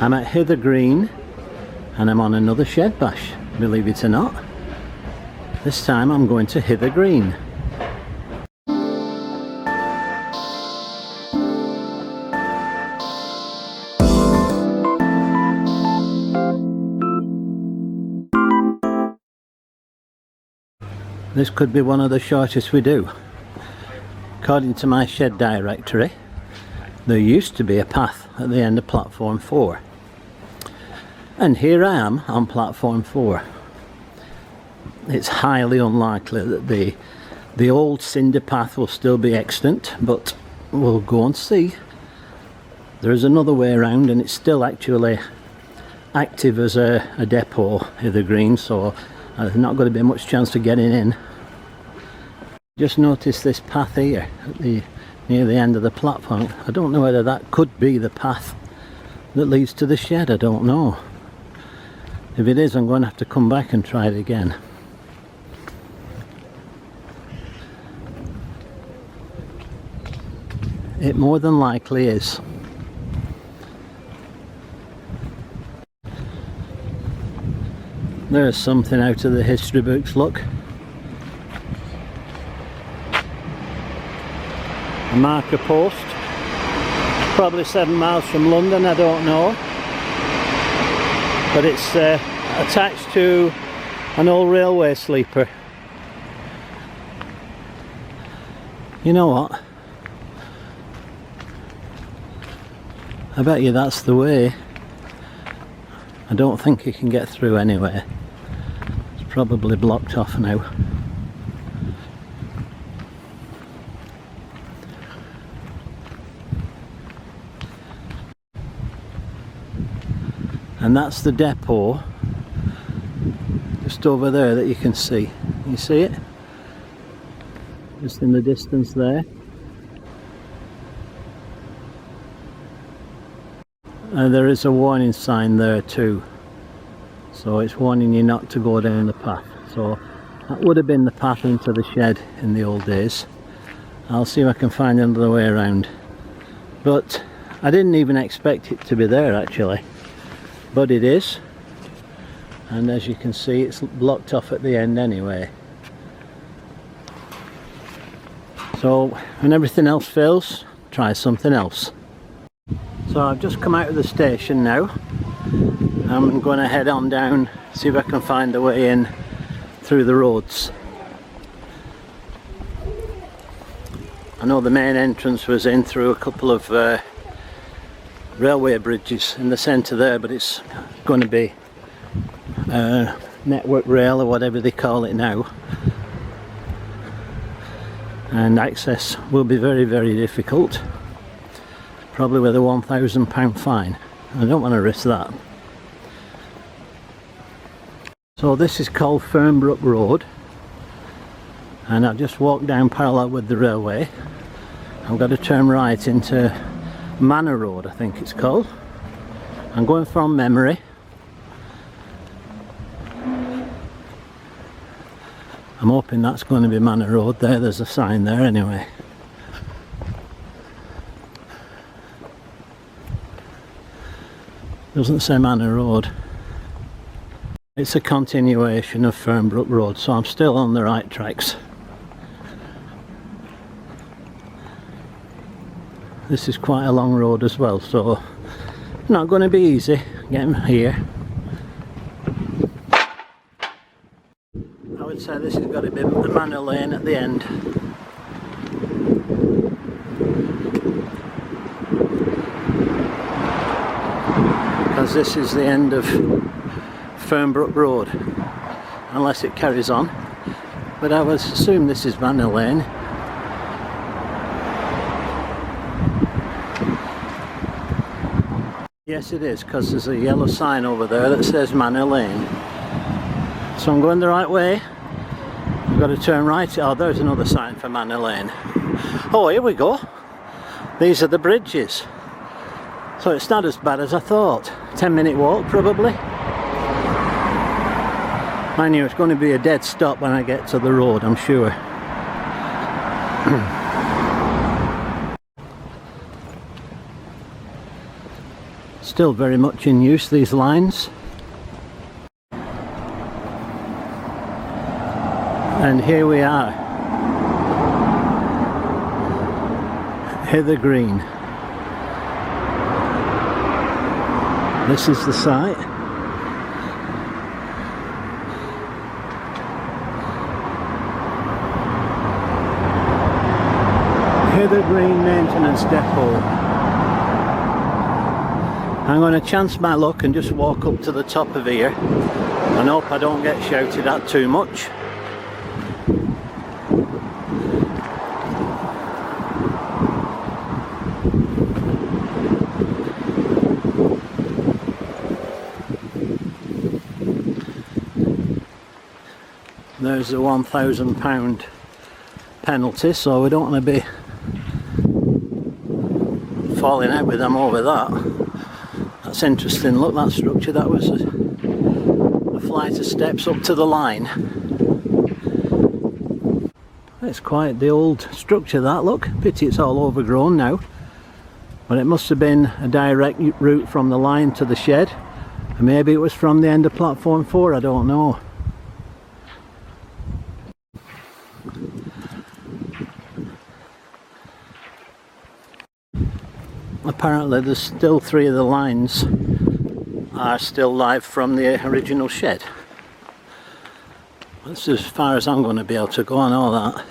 I'm at Hither Green and I'm on another shed bash, believe it or not. This time I'm going to Hither Green. This could be one of the shortest we do. According to my shed directory, there used to be a path at the end of platform 4. And here I am on platform 4. It's highly unlikely that the old cinder path will still be extant, but we'll go and see. There is another way around and it's still actually active as a depot, Hither Green, so there's not going to be much chance of getting in. Just notice this path here at near the end of the platform. I don't know whether that could be the path that leads to the shed, I don't know. If it is, I'm going to have to come back and try it again. It more than likely is. There's something out of the history books, look. A marker post. Probably 7 miles from London, I don't know. But it's attached to an old railway sleeper. You know what? I bet you that's the way. I don't think you can get through anyway. It's probably blocked off now. And that's the depot just over there that you can see. You see it? Just in the distance there. And there is a warning sign there too. So it's warning you not to go down the path. So that would have been the path into the shed in the old days. I'll see if I can find another way around. But I didn't even expect it to be there actually. But it is, and as you can see it's blocked off at the end anyway. So when everything else fails, try something else. So I've just come out of the station now. I'm going to head on down, see if I can find a way in through the roads. I know the main entrance was in through a couple of railway bridges in the centre there, but it's going to be network rail or whatever they call it now, and access will be very, very difficult, probably with a £1,000 fine. I don't want to risk that. So this is called Fernbrook Road, and I've just walked down parallel with the railway. I've got to turn right into Manor Road, I think it's called. I'm going from memory. I'm hoping that's going to be Manor Road. There's a sign there anyway. Doesn't say Manor Road. It's a continuation of Fernbrook Road, so I'm still on the right tracks. This is quite a long road as well, so not going to be easy getting here. I would say this has got to be the Manor Lane at the end. Because this is the end of Fernbrook Road, unless it carries on. But I would assume this is Manor Lane. Yes it is, because there's a yellow sign over there that says Manor Lane. So I'm going the right way. I've got to turn right. Oh, there's another sign for Manor Lane. Oh, here we go. These are the bridges. So it's not as bad as I thought. 10-minute walk probably. I knew it's going to be a dead stop when I get to the road, I'm sure. still very much in use, these lines. And here we are, Hither Green. This is the site. Hither Green Maintenance Depot. I'm going to chance my luck and just walk up to the top of here and hope I don't get shouted at too much. There's the £1,000 penalty, so we don't want to be falling out with them over that. That's interesting. Look, that structure, that was a flight of steps up to the line. It's quite the old structure, that. Look, pity it's all overgrown now, but it must have been a direct route from the line to the shed, and maybe it was from the end of platform 4, I don't know. Apparently there's still 3 of the lines are still live from the original shed. That's as far as I'm going to be able to go on all that.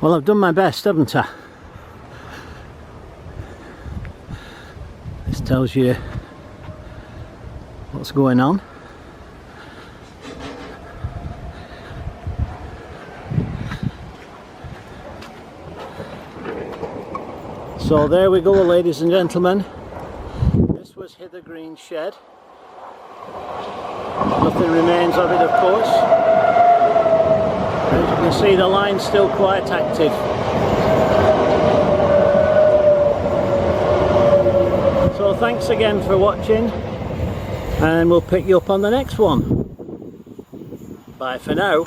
Well, I've done my best, haven't I? This tells you what's going on. So there we go, ladies and gentlemen. This was Hither Green shed. Nothing remains of it, of course. As you can see, the line's still quite active. So thanks again for watching, and we'll pick you up on the next one. Bye for now.